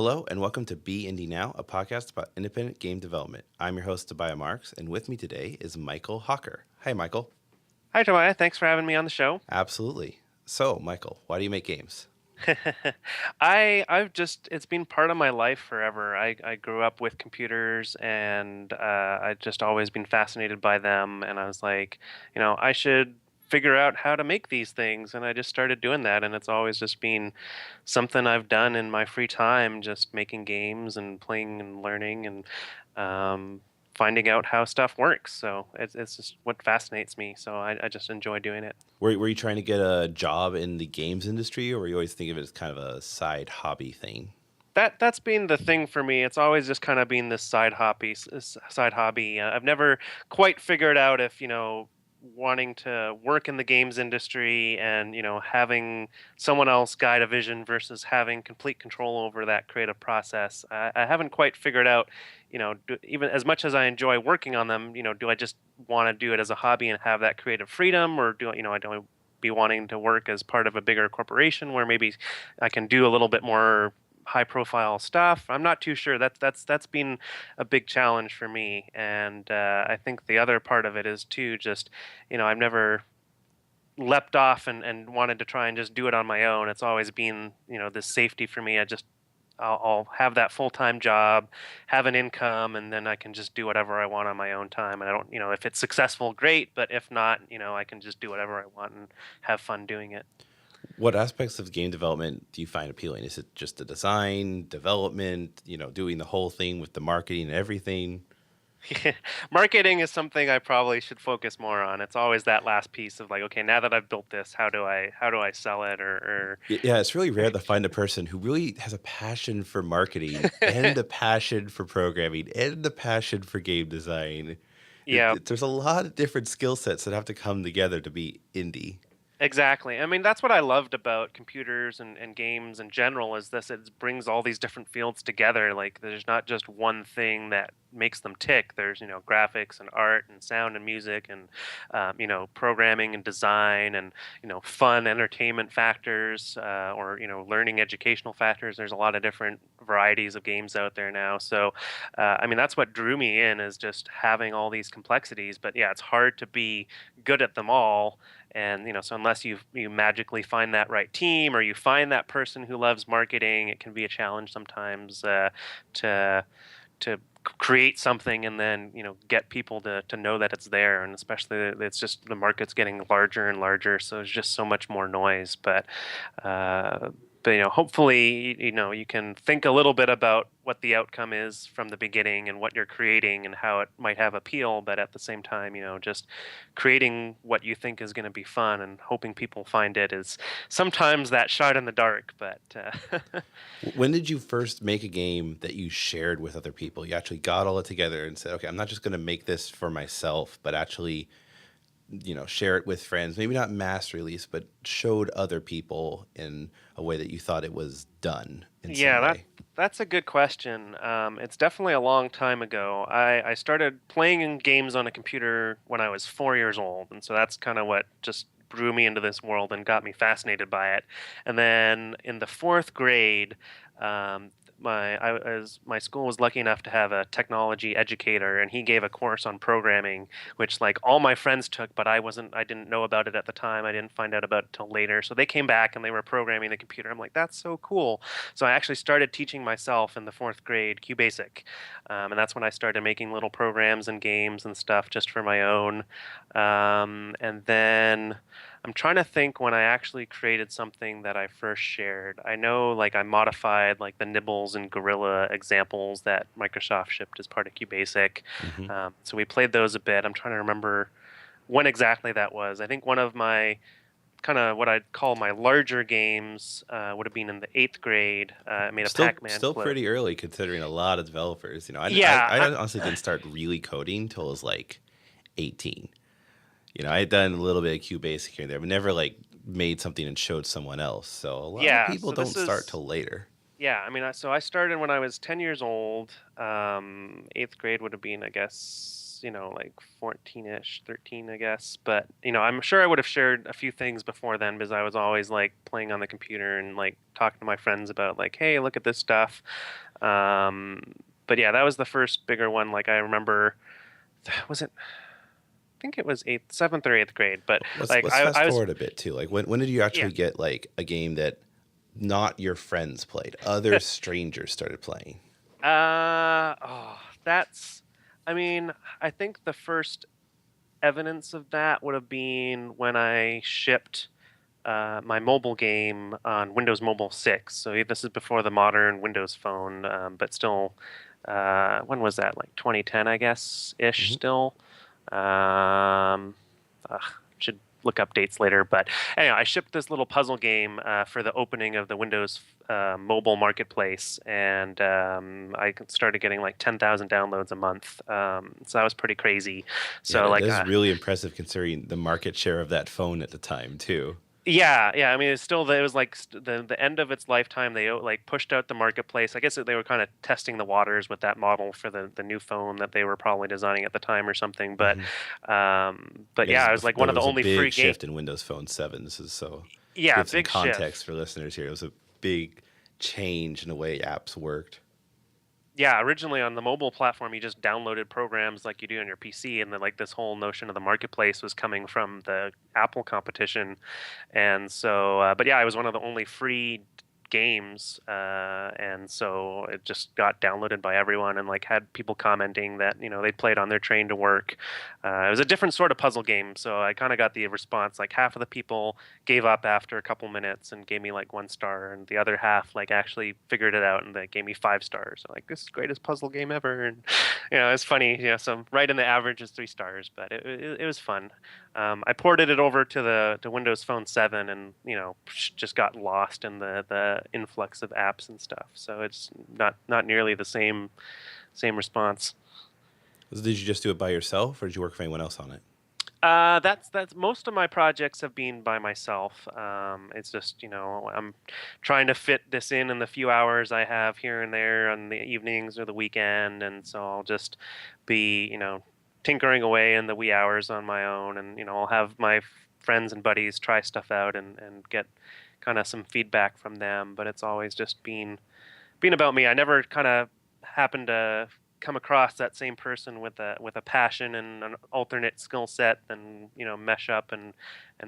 Hello and welcome to Be Indie Now, a podcast about independent game development. I'm your host, Tobiah Marks, and with me today is Michael Hawker. Hi, Michael. Hi, Tobiah. Thanks for having me on the show. Absolutely. So, Michael, why do you make games? It's been part of my life forever. I grew up with computers and I just always been fascinated by them. And I was like, I should figure out how to make these things. And I just started doing that. And it's always just been something I've done in my free time, just making games and playing and learning and um, finding out how stuff works. So it's just what fascinates me. So I just enjoy doing it. Were you trying to get a job in the games industry, or were you always think of it as kind of a side hobby thing? That's been the thing for me. It's always just kind of been this side hobby. I've never quite figured out if wanting to work in the games industry and having someone else guide a vision versus having complete control over that creative process. I haven't quite figured out. Even as much as I enjoy working on them, do I just want to do it as a hobby and have that creative freedom, or I don't be wanting to work as part of a bigger corporation where maybe I can do a little bit more high profile stuff. I'm not too sure. That's been a big challenge for me, and I think the other part of it is too just I've never leapt off and wanted to try and just do it on my own. It's always been this safety for me. I'll have that full time job, have an income, and then I can just do whatever I want on my own time. And I don't, if it's successful, great. But if not, I can just do whatever I want and have fun doing it. What aspects of game development do you find appealing? Is it just the design, development, doing the whole thing with the marketing and everything? Marketing is something I probably should focus more on. It's always that last piece of like, okay, now that I've built this, how do I sell it Yeah, it's really rare to find a person who really has a passion for marketing and a passion for programming and a passion for game design. yeah. There's a lot of different skill sets that have to come together to be indie. Exactly. I mean, that's what I loved about computers and games in general is this it brings all these different fields together. Like there's not just one thing that makes them tick. There's, graphics and art and sound and music and programming and design and, fun entertainment factors or, learning educational factors. There's a lot of different varieties of games out there now. So, I mean, that's what drew me in is just having all these complexities. But yeah, it's hard to be good at them all, and so unless you magically find that right team or you find that person who loves marketing, it can be a challenge sometimes to create something and then get people to know that it's there. And especially it's just the market's getting larger and larger, so there's just so much more noise. But hopefully you can think a little bit about what the outcome is from the beginning and what you're creating and how it might have appeal, but at the same time just creating what you think is going to be fun and hoping people find it is sometimes that shot in the dark. But When did you first make a game that you shared with other people? You actually got all it together and said, okay, I'm not just going to make this for myself, but actually, share it with friends. Maybe not mass release, but showed other people in a way that you thought it was done in some yeah, way. that's a good question. It's definitely a long time ago. I started playing in games on a computer when I was 4 years old, and so that's kind of what just drew me into this world and got me fascinated by it. And then in the fourth grade, um, my school was lucky enough to have a technology educator, and he gave a course on programming, which like all my friends took, but I didn't know about it at the time. I didn't find out about it till later. So they came back and they were programming the computer. I'm like, that's so cool. So I actually started teaching myself in the fourth grade QBasic, and that's when I started making little programs and games and stuff just for my own. And then I'm trying to think when I actually created something that I first shared. I know like I modified like the Nibbles and Gorilla examples that Microsoft shipped as part of QBasic. Hmm. So we played those a bit. I'm trying to remember when exactly that was. I think one of my kind of what I'd call my larger games would have been in the eighth grade. I made a Pac-Man Still float. pretty early considering a lot of developers. Yeah, I honestly didn't start really coding until I was like 18. I had done a little bit of QBasic here and there, but never like made something and showed someone else. So a lot of yeah. people So don't this start is till later. Yeah, I mean, so I started when I was 10 years old. Eighth grade would have been, I guess, was, like 14ish, 13, I guess. But, I'm sure I would have shared a few things before then because I was always like playing on the computer and like talking to my friends about like, hey, look at this stuff. Um, but yeah, that was the first bigger one. Like I remember, was it? I think it was eighth, seventh or eighth grade. But like Let's I fast was, forward a bit too. Like when did you yeah. actually get like a game that not your friends played, other strangers started playing? That's. I mean, I think the first evidence of that would have been when I shipped my mobile game on Windows Mobile 6. So this is before the modern Windows Phone, but still, when was that? Like 2010, I guess, ish Hmm. still. Um, should look up dates later. But anyway, I shipped this little puzzle game for the opening of the Windows mobile marketplace, and I started getting like 10,000 downloads a month. So that was pretty crazy. Yeah, So that like, is really impressive considering the market share of that phone at the time too. yeah, yeah. I mean, it's still it was like the end of its lifetime. They like pushed out the marketplace. I guess they were kind of testing the waters with that model for the new phone that they were probably designing at the time or something. Hmm. But Yeah, this yeah, is I was like one there of the was a only free big game. shift in Windows Phone 7. This is so to Yeah, give some big shift. context for listeners here. It was a big change in the way apps worked. Yeah, originally on the mobile platform, you just downloaded programs like you do on your PC, and then like this whole notion of the marketplace was coming from the Apple competition. And so, but yeah, I was one of the only free games, and so it just got downloaded by everyone, and like had people commenting that they'd play it on their train to work. It was a different sort of puzzle game, so I kind of got the response like half of the people gave up after a couple minutes and gave me like 1 star, and the other half like actually figured it out and they gave me 5 stars. So like this is the greatest puzzle game ever, and it's funny. So right in the average is 3 stars, but it was fun. I ported it over to Windows Phone 7, and just got lost in the influx of apps and stuff. So it's not nearly the same response. So did you just do it by yourself, or did you work with anyone else on it? That's most of my projects have been by myself. It's just I'm trying to fit this in the few hours I have here and there on the evenings or the weekend, and so I'll just be tinkering away in the wee hours on my own, and I'll have my friends and buddies try stuff out and get kind of some feedback from them. But it's always just been about me. I never kind of happened to come across that same person with a passion and an alternate skill set and mesh up and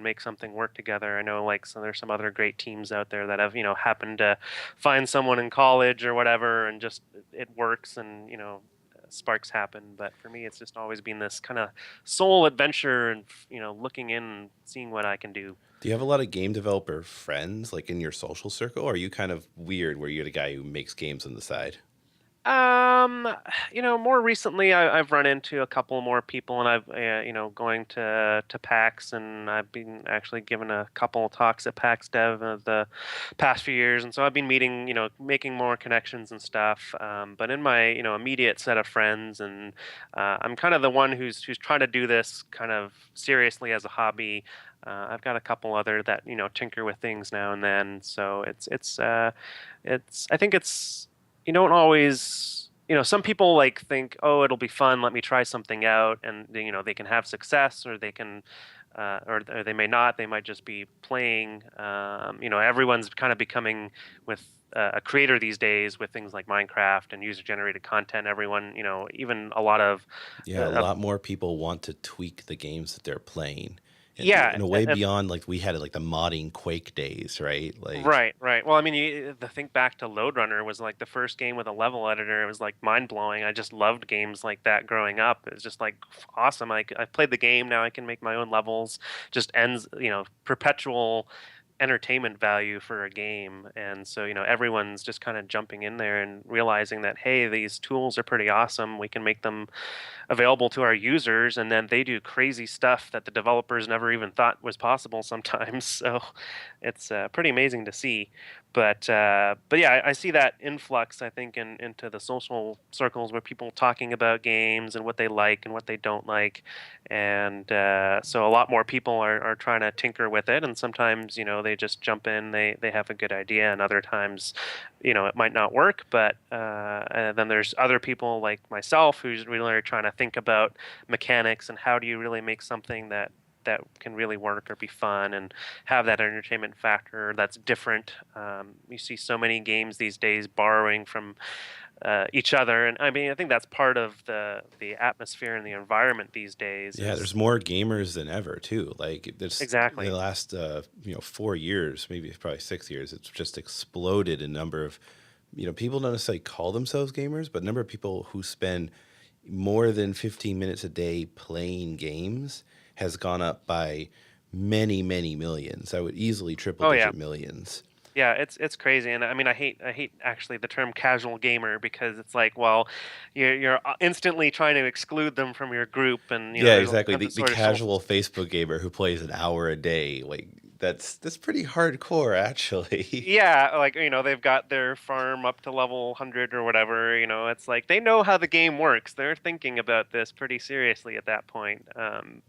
make something work together. I know like so there's some other great teams out there that have happened to find someone in college or whatever and just it works and sparks happen. But for me, it's just always been this kind of soul adventure and looking in and seeing what I can do. Do you have a lot of game developer friends like in your social circle, or are you kind of weird where you're the guy who makes games on the side? Um, more recently, I've run into a couple more people, and I've, going to PAX, and I've been actually given a couple talks at PAX Dev the past few years, and so I've been meeting, making more connections and stuff. But in my, immediate set of friends, and I'm kind of the one who's trying to do this kind of seriously as a hobby. I've got a couple other that tinker with things now and then, so it's I think it's you don't always some people like think, oh, it'll be fun, let me try something out, and they can have success or they can or they may not, they might just be playing. Everyone's kind of becoming with a creator these days with things like Minecraft and user generated content. Everyone, even a lot Yeah, a of lot more people want to tweak the games that they're playing yeah. in a way beyond like we had like the modding Quake days, right? Like, Right, right. Well, I mean, the think back to Lode Runner was like the first game with a level editor. It was like mind blowing. I just loved games like that growing up. It was just like awesome. I played the game. Now I can make my own levels. Just ends, perpetual entertainment value for a game. And so, everyone's just kind of jumping in there and realizing that, hey, these tools are pretty awesome. We can make them available to our users, and then they do crazy stuff that the developers never even thought was possible sometimes. So it's pretty amazing to see. But yeah, I see that influx. I think into the social circles where people talking about games and what they like and what they don't like, and so a lot more people are trying to tinker with it. And sometimes they just jump in, they have a good idea, and other times, it might not work. But and then there's other people like myself who's really trying to think about mechanics and how do you really make something that can really work or be fun and have that entertainment factor that's different. You see so many games these days borrowing from each other, and I mean, I think that's part of the atmosphere and the environment these days. Yeah, Is there's more gamers than ever too. Like there's the exactly. last 4 years, maybe probably 6 years, it's just exploded in number of people don't necessarily call themselves gamers, but number of people who spend more than 15 minutes a day playing games has gone up by many, many millions. I would easily triple Oh yeah. digit millions. Yeah, it's crazy, and I mean, I hate actually the term casual gamer because it's like, well, you're instantly trying to exclude them from your group, and Yeah, they don't exactly. have The the the sort of social. casual Facebook gamer who plays an hour a day, like that's pretty hardcore actually. Yeah, like they've got their farm up to level 100 or whatever. It's like they know how the game works. They're thinking about this pretty seriously at that point.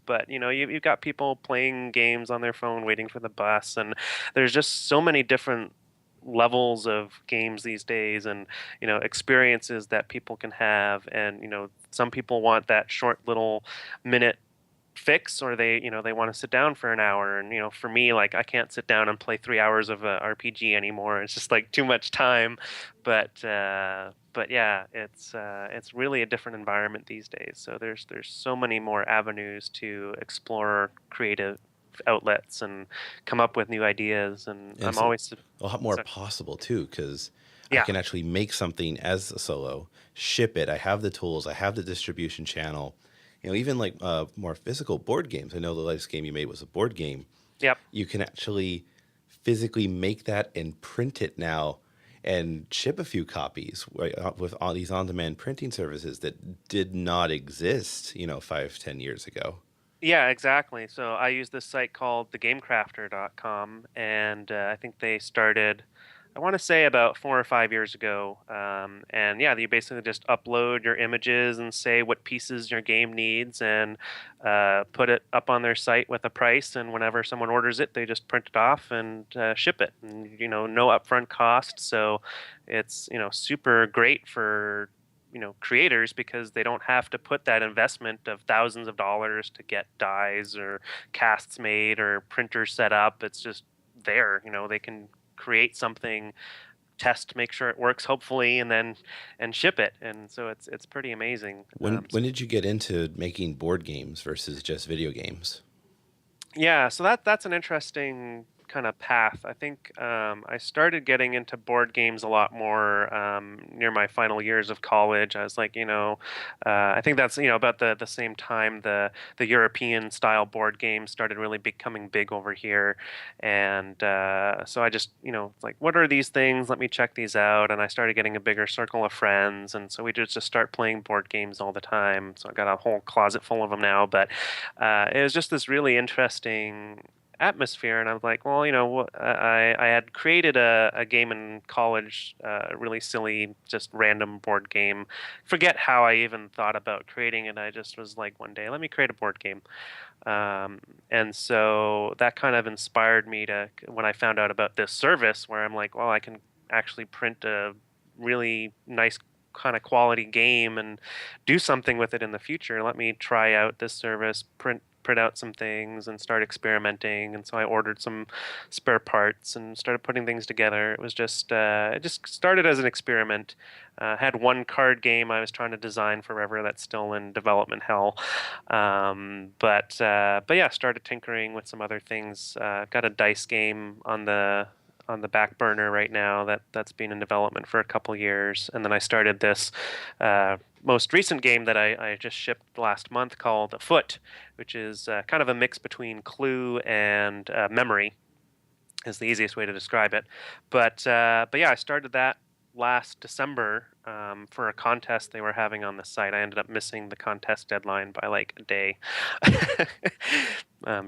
But you've got people playing games on their phone, waiting for the bus, and there's just so many different levels of games these days, and experiences that people can have, and some people want that short little minute fix, or they want to sit down for an hour, and for me, like, I can't sit down and play 3 hours of a RPG anymore. It's just like too much time. But yeah, it's really a different environment these days, so there's so many more avenues to explore creative outlets and come up with new ideas, and And I'm it's a always lot more so, possible too, because I yeah. can actually make something as a solo, ship it. I have the tools, I have the distribution channel. Even like more physical board games. I know the latest game you made was a board game. Yep. You can actually physically make that and print it now and ship a few copies, right, with all these on-demand printing services that did not exist, 5, 10 years ago. Yeah, exactly. So I use this site called thegamecrafter.com, and I think they started, I want to say, about 4 or 5 years ago. And yeah, you basically just upload your images and say what pieces your game needs, and put it up on their site with a price. And whenever someone orders it, they just print it off and ship it. And no upfront cost. So it's super great for creators, because they don't have to put that investment of thousands of dollars to get dies or casts made or printers set up. It's just there. They can create something, test, make sure it works, hopefully, and then and ship it. And so it's pretty amazing. When did you get into making board games versus just video games? Yeah, so that's an interesting kind of path. I think I started getting into board games a lot more near my final years of college. I was like, I think that's about the same time the European style board games started really becoming big over here, and so I just it's like, what are these things? Let me check these out, and I started getting a bigger circle of friends, and so we just start playing board games all the time. So I got a whole closet full of them now, but it was just this really interesting atmosphere, and I was like, well, I had created a game in college, a really silly, just random board game. Forget how I even thought about creating it. I just was like, one day, let me create a board game. um, and so that kind of inspired me to, when I found out about this service, where I'm like, well, I can actually print a really nice kind of quality game and do something with it in the future. Let me try out this service, print out some things and start experimenting. And so I ordered some spare parts and started putting things together. It just started as an experiment. Had one card game I was trying to design forever that's still in development hell. But yeah, started tinkering with some other things. Got a dice game on the back burner right now that's been in development for a couple years. And then I started this most recent game that I just shipped last month called Afoot, which is kind of a mix between Clue and Memory, is the easiest way to describe it. But yeah, I started that last December for a contest they were having on the site. I ended up missing the contest deadline by like a day.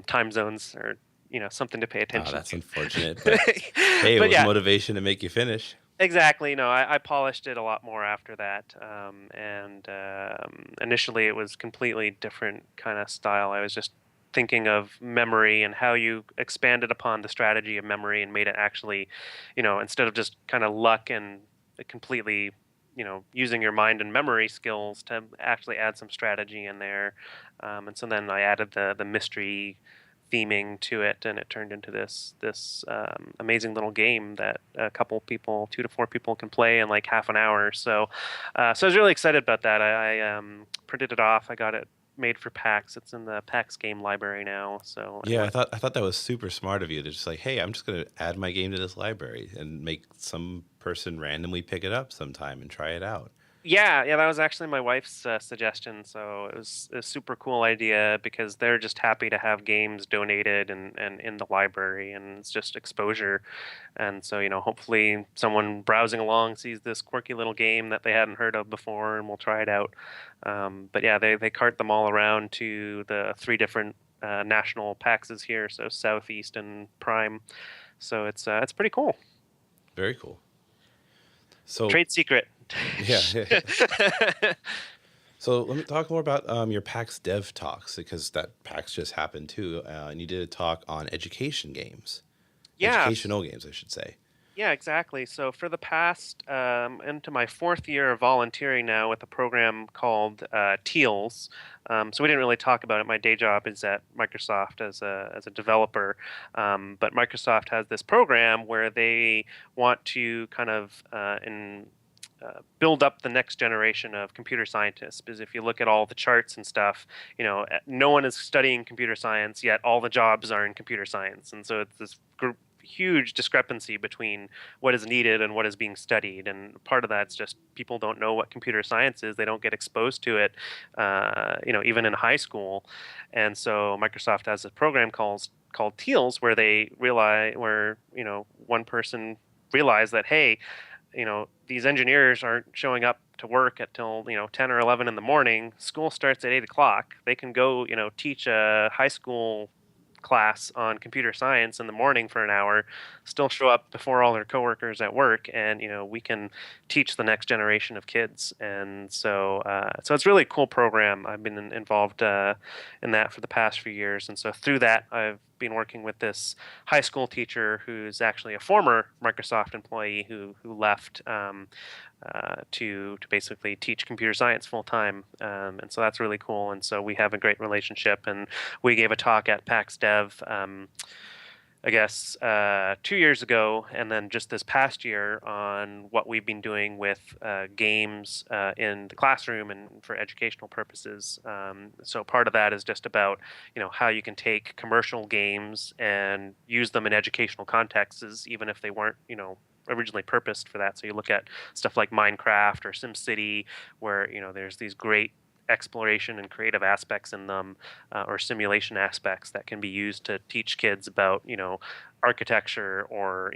Time zones are something to pay Oh, attention that's unfortunate, but to. hey, it But was yeah, motivation to make you finish. exactly. No, I polished it a lot more after that. And initially it was completely different kind of style. I was just thinking of memory and how you expanded upon the strategy of memory and made it actually, instead of just kind of luck and completely, using your mind and memory skills to actually add some strategy in there. And so then I added the mystery theming to it, and it turned into this amazing little game that a couple people, 2 to 4 people, can play in like half an hour. So I was really excited about that. I printed it off. I got it made for PAX. It's in the PAX game library now. So Yeah, I thought that was super smart of you to just like, hey, I'm just gonna add my game to this library and make some person randomly pick it up sometime and try it out. yeah, that was actually my wife's suggestion. So it was a super cool idea because they're just happy to have games donated and in the library, and it's just exposure. And so, hopefully someone browsing along sees this quirky little game that they hadn't heard of before and will try it out. But yeah, they cart them all around to the 3 different national PAXs here, so Southeast and Prime. So it's pretty cool. Very cool. So Trade secret. yeah, so let me talk more about your PAX Dev Talks because that PAX just happened too, and you did a talk on education games, Yeah. educational games, I should say. Yeah, exactly. So for the past into my 4th year of volunteering now with a program called Teals. So we didn't really talk about it. My day job is at Microsoft as a developer, but Microsoft has this program where they want to kind of build up the next generation of computer scientists. Because if you look at all the charts and stuff, no one is studying computer science yet. All the jobs are in computer science, and so it's this huge discrepancy between what is needed and what is being studied. And part of that's just people don't know what computer science is. They don't get exposed to it, even in high school. And so Microsoft has a program called Teals where they realize where one person realized that, hey, these engineers aren't showing up to work until 10 or 11 in the morning. School starts at 8 o'clock. They can go teach a high school class on computer science in the morning for an hour, still show up before all their coworkers at work, and we can teach the next generation of kids. And so it's really a cool program. I've been involved in that for the past few years, and so through that I've been working with this high school teacher who's actually a former Microsoft employee who left to basically teach computer science full time, and so that's really cool. And so we have a great relationship, and we gave a talk at PAX Dev. I guess 2 years ago, and then just this past year on what we've been doing with games in the classroom and for educational purposes. So part of that is just about how you can take commercial games and use them in educational contexts, even if they weren't originally purposed for that. So you look at stuff like Minecraft or SimCity, where there's these great exploration and creative aspects in them, or simulation aspects that can be used to teach kids about architecture or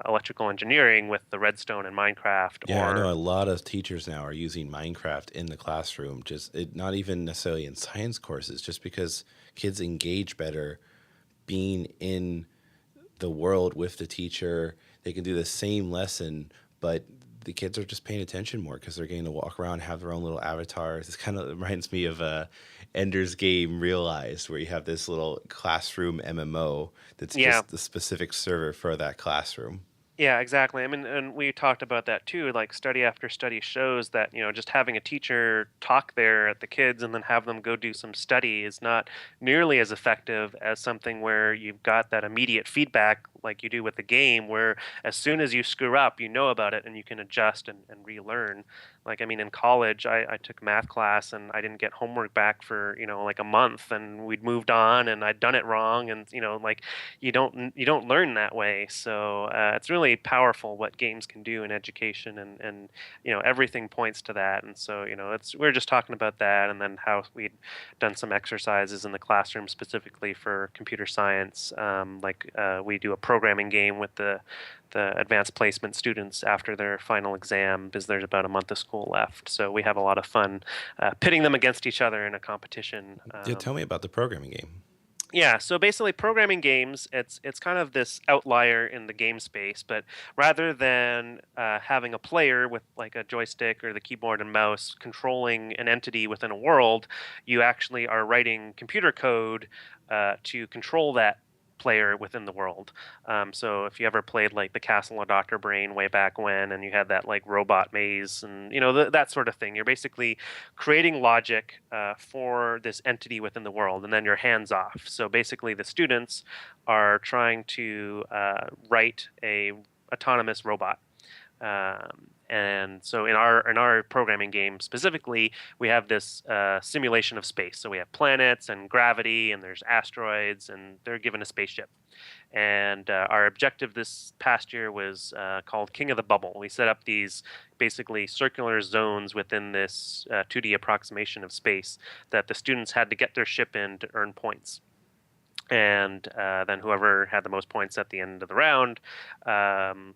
electrical engineering with the redstone in Minecraft. Yeah, I know a lot of teachers now are using Minecraft in the classroom, not even necessarily in science courses, just because kids engage better being in the world with the teacher. They can do the same lesson, but the kids are just paying attention more because they're getting to walk around, have their own little avatars. This kind of reminds me of Ender's Game Realized, where you have this little classroom MMO that's Yeah. just the specific server for that classroom. Yeah, exactly. I mean, and we talked about that too. Like study after study shows that, just having a teacher talk there at the kids and then have them go do some study is not nearly as effective as something where you've got that immediate feedback like you do with the game, where as soon as you screw up, you know about it and you can adjust and relearn. Like, I mean, in college, I took math class and I didn't get homework back for, like a month, and we'd moved on and I'd done it wrong. And, like you don't learn that way. So it's really powerful what games can do in education, and everything points to that. And so we're just talking about that, and then how we'd done some exercises in the classroom specifically for computer science. We do a programming game with the advanced placement students after their final exam, because there's about a month of school left. So we have a lot of fun pitting them against each other in a competition. Yeah, tell me about the programming game. Yeah, so basically programming games, it's kind of this outlier in the game space, but rather than having a player with like a joystick or the keyboard and mouse controlling an entity within a world, you actually are writing computer code to control that player within the world. So if you ever played like the Castle of Dr. Brain way back when, and you had that like robot maze and that sort of thing, you're basically creating logic for this entity within the world, and then you're hands off. So basically, the students are trying to write a autonomous robot. And so in our programming game specifically, we have this simulation of space. So we have planets and gravity, and there's asteroids, and they're given a spaceship. And our objective this past year was called King of the Bubble. We set up these basically circular zones within this 2D approximation of space that the students had to get their ship in to earn points. And then whoever had the most points at the end of the round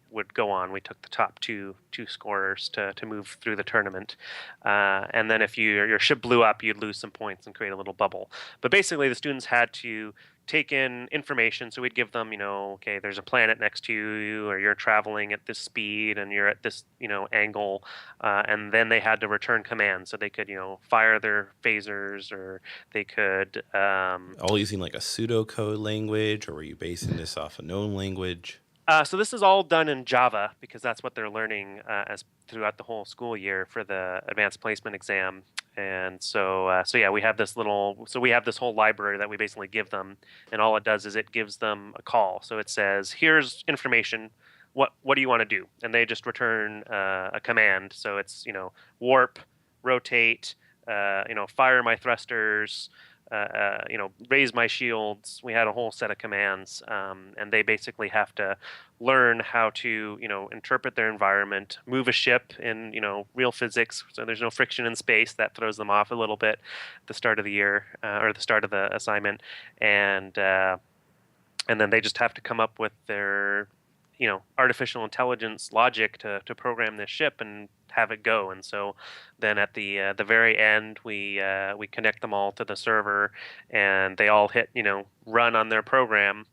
would go on. We took the top two scorers to move through the tournament, and then if your ship blew up, you'd lose some points and create a little bubble. But basically, the students had to take in information. So we'd give them, okay, there's a planet next to you, or you're traveling at this speed, and you're at this angle, and then they had to return commands. So they could fire their phasers, or they could. All using like a pseudocode language, or were you basing this off a known language? So this is all done in Java because that's what they're learning as throughout the whole school year for the advanced placement exam. And so yeah, we have this whole library that we basically give them, and all it does is it gives them a call. So it says, "Here's information. What do you want to do?" And they just return a command. So it's warp, rotate, fire my thrusters, raise my shields. We had a whole set of commands, and they basically have to learn how to, interpret their environment, move a ship in, real physics. So there's no friction in space. That throws them off a little bit at the start of the year or the start of the assignment, and then they just have to come up with their artificial intelligence logic to program this ship and have it go. And so then at the very end, we connect them all to the server, and they all hit run on their program,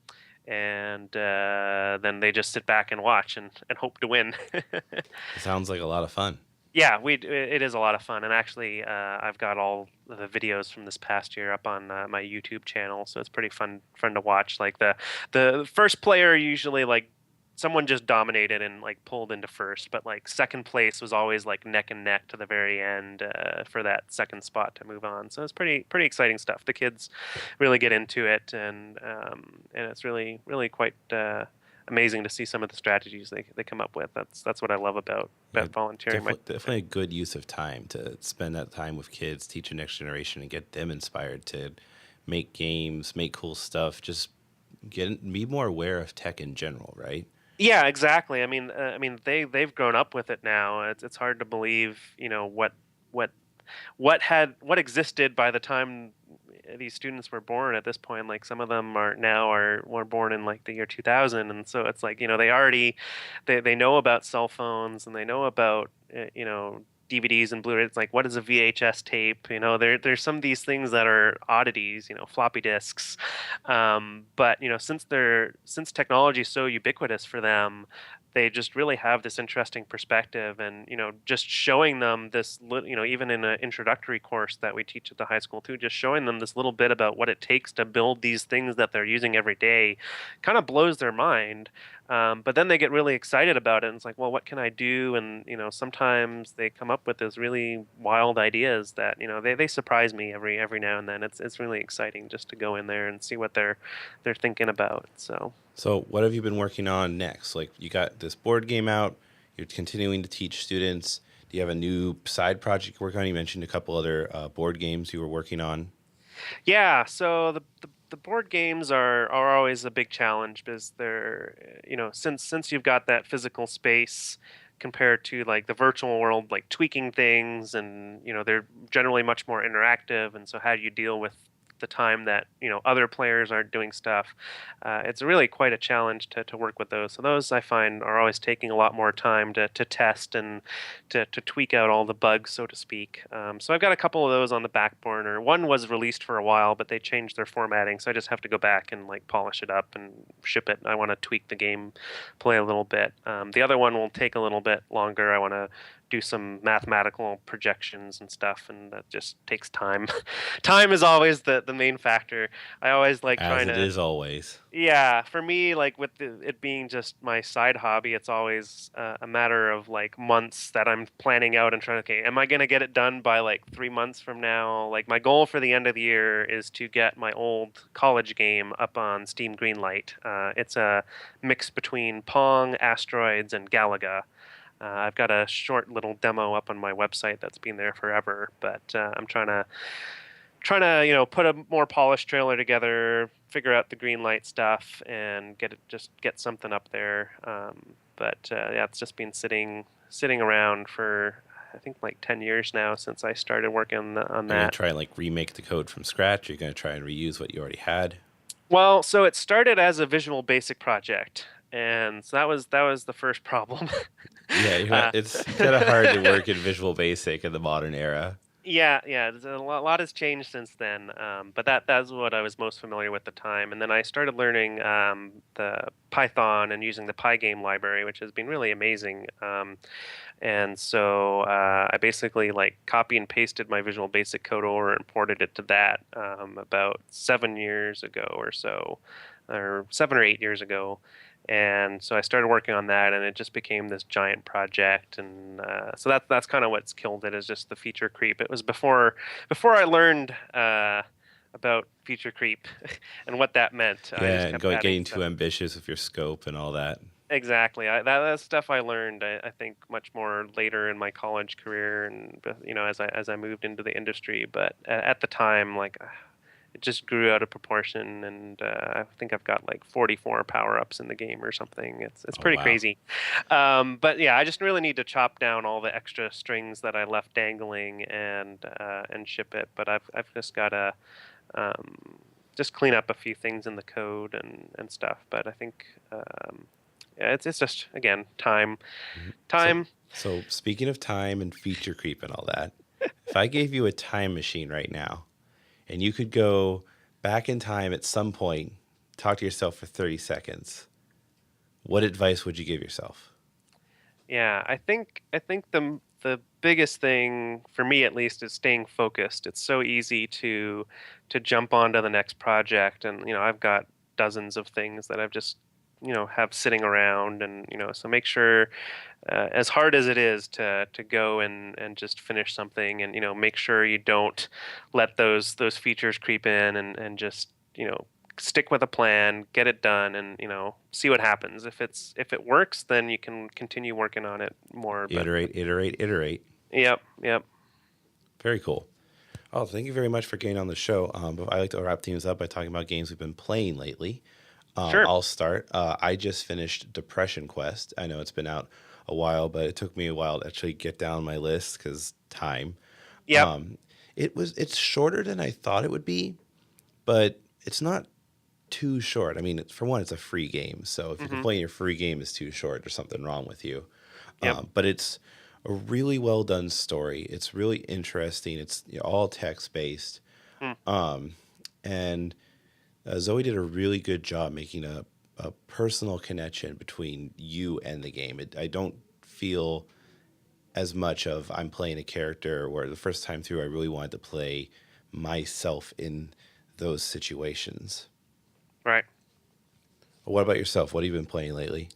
and then they just sit back and watch and hope to win. It sounds like a lot of fun. Yeah, it is a lot of fun, and actually, I've got all the videos from this past year up on my YouTube channel, so it's pretty fun to watch. Like the first player usually like someone just dominated and like pulled into first, but like second place was always like neck and neck to the very end for that second spot to move on. So it's pretty exciting stuff. The kids really get into it, and it's really quite. Amazing to see some of the strategies they come up with. That's what I love about Yeah, volunteering. definitely a good use of time to spend that time with kids, teach the next generation, and get them inspired to make games, make cool stuff. Just be more aware of tech in general, right? Yeah, exactly. I mean, they've grown up with it now. It's hard to believe, what what existed by the time these students were born at this point. Like some of them were born in like the year 2000, and so it's like they know about cell phones, and they know about DVDs and Blu-rays. It's like, what is a VHS tape? There's some of these things that are oddities, floppy disks. But since technology is so ubiquitous for them, they just really have this interesting perspective. And just showing them this even in an introductory course that we teach at the high school too, just showing them this little bit about what it takes to build these things that they're using every day kind of blows their mind. But then they get really excited about it, and it's like, well, what can I do? And sometimes they come up with those really wild ideas that they surprise me every now and then. It's really exciting just to go in there and see what they're thinking about. So So, what have you been working on next? Like, you got this board game out, you're continuing to teach students. Do you have a new side project you're working on? You mentioned a couple other board games you were working on. yeah, so the board games are always a big challenge because they're since you've got that physical space compared to like the virtual world, like tweaking things, and they're generally much more interactive. And so how do you deal with the time that other players aren't doing stuff. It's really quite a challenge to work with those. So those I find are always taking a lot more time to test and to tweak out all the bugs, so to speak. So I've got a couple of those on the back burner. One was released for a while, but they changed their formatting, so I just have to go back and like polish it up and ship it. I want to tweak the game play a little bit. The other one will take a little bit longer. I want to do some mathematical projections and stuff, and that just takes time. Time is always the main factor. I always like As trying it to, is always. yeah, for me, like with it being just my side hobby, it's always a matter of like months that I'm planning out and trying. Okay, am I gonna get it done by like 3 months from now? Like my goal for the end of the year is to get my old college game up on Steam Greenlight. It's a mix between Pong, Asteroids, and Galaga. I've got a short little demo up on my website that's been there forever, but I'm trying to put a more polished trailer together, figure out the green light stuff, and get something up there. But yeah, it's just been sitting around for I think like 10 years now since I started working on Are you gonna that. try and like remake the code from scratch? Are you gonna try and reuse what you already had? Well, so it started as a Visual Basic project, and so that was the first problem. Yeah, you're not, uh, it's kind of hard to work in Visual Basic in the modern era. Yeah, yeah. There's a lot has changed since then, but that's what I was most familiar with at the time. And then I started learning the Python and using the Pygame library, which has been really amazing. And so I basically like copy and pasted my Visual Basic code over and ported it to that about 7 years ago or so, or 7 or 8 years ago. And so I started working on that, and it just became this giant project. And so that's kind of what's killed it is just the feature creep. It was before I learned about feature creep and what that meant. I Yeah, just and kept adding getting too stuff. ambitious with your scope and all that. Exactly. That's stuff I learned. I think much more later in my college career, and as I moved into the industry. But at the time, like it just grew out of proportion, and I think I've got like 44 power ups in the game or something. It's Oh pretty wow. crazy. But yeah, I just really need to chop down all the extra strings that I left dangling and ship it. But I've just got to um, just clean up a few things in the code and stuff. But I think. Yeah, it's just again time, Mhm. So time. so speaking of time and feature creep and all that, if I gave you a time machine right now and you could go back in time at some point, talk to yourself for 30 seconds, what advice would you give yourself? Yeah, I think the biggest thing for me at least is staying focused. It's so easy to jump onto the next project, and I've got dozens of things that I've just have sitting around, and so make sure as hard as it is to go and just finish something, and make sure you don't let those features creep in, and just stick with a plan, get it done, and see what happens. If it works, then you can continue working on it more. But Iterate, iterate, iterate. yep, yep, Very cool. Oh, thank you very much for getting on the show. But I like to wrap things up by talking about games we've been playing lately. sure, I'll start. I just finished Depression Quest. I know it's been out a while, but it took me a while to actually get down my list because time. yep, Um, it's shorter than I thought it would be, but it's not too short. I mean, for one, it's a free game, so if you hmm, complain your free game is too short, there's something wrong with you. yep, But it's a really well done story. It's really interesting. It's all text based, mm, um, and Zoe did a really good job making a personal connection between you and the game. I don't feel as much of I'm playing a character where the first time through I really wanted to play myself in those situations. right. What about yourself? What have you been playing lately?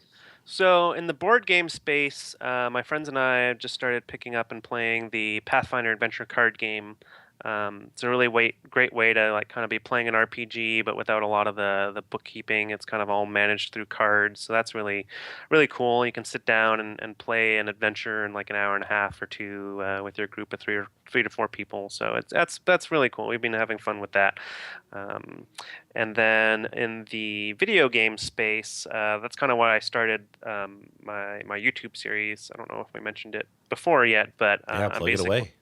So in the board game space, my friends and I have just started picking up and playing the Pathfinder Adventure card game. It's a really great way to like kind of be playing an RPG, but without a lot of the bookkeeping. It's kind of all managed through cards, so that's really cool. You can sit down and play an adventure in like an hour and a half or two with your group of three to four people. So that's really cool. We've been having fun with that. Um, And then in the video game space, that's kind of why I started my YouTube series. I don't know if we mentioned it before yet, but Yeah, I'm plug it basically away.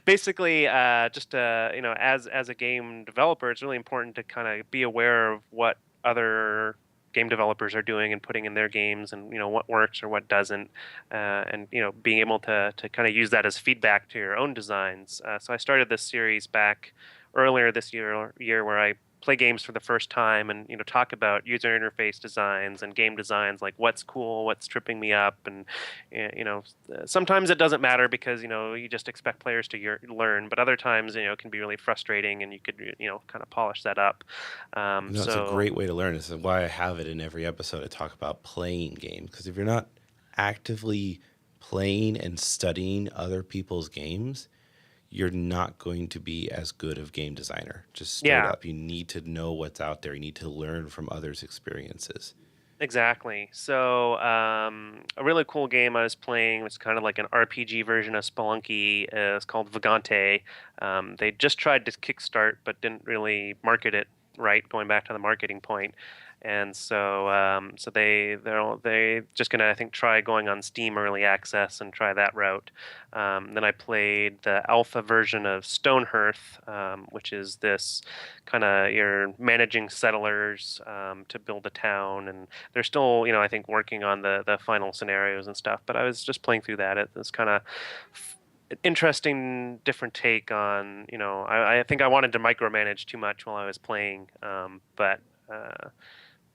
basically just as a game developer, it's really important to kind of be aware of what other game developers are doing and putting in their games, and what works or what doesn't, and being able to kind of use that as feedback to your own designs. So I started this series back earlier this year where I play games for the first time and talk about user interface designs and game designs, like what's cool, what's tripping me up. And sometimes it doesn't matter because you just expect players to learn, but other times it can be really frustrating and you could kind of polish that up. It's a So great way to learn. This is why I have it in every episode. I talk about playing games because if you're not actively playing and studying other people's games, you're not going to be as good of game designer. Just straight yeah. up, you need to know what's out there. You need to learn from others' experiences. Exactly. So, a really cool game I was playing was kind of like an RPG version of Spelunky. It's called Vagante. They just tried to kickstart, but didn't really market it right. Going back to the marketing point, and so they just gonna, I think, try going on Steam Early Access and try that route. Then I played the alpha version of Stonehearth, which is this kind of, you're managing settlers to build a town, and they're still, I think, working on the final scenarios and stuff. But I was just playing through that. It's kind of interesting, different take on, I think I wanted to micromanage too much while I was playing, but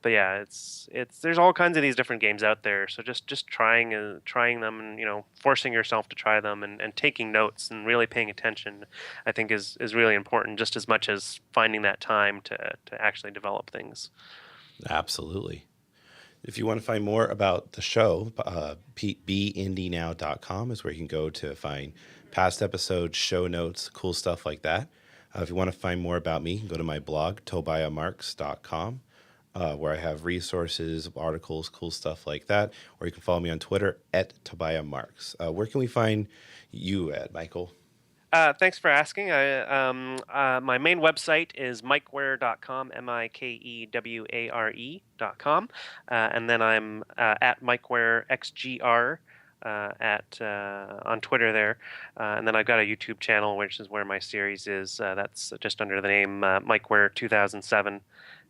yeah, it's there's all kinds of these different games out there. So just trying them, and forcing yourself to try them, and taking notes and really paying attention, I think is really important, just as much as finding that time to actually develop things. Absolutely. If you want to find more about the show, beindynow.com is where you can go to find past episodes, show notes, cool stuff like that. If you want to find more about me, go to my blog, tobiahmarks.com, where I have resources, articles, cool stuff like that. Or you can follow me on Twitter at Tobiah Marks. Where can we find you at, Michael? Thanks for asking. My main website is mikeware.com, mikeware.com. And then I'm at mikewarexgr at on Twitter there. And then I've got a YouTube channel, which is where my series is. That's just under the name Mikeware 2007.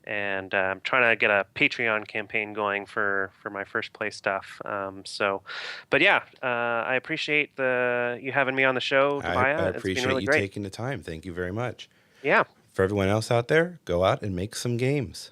And I'm trying to get a Patreon campaign going for my first play stuff. But yeah, I appreciate you having me on the show, I Tobiah. It's been appreciate really you great. taking the time. Thank you very much. Yeah. For everyone else out there, go out and make some games.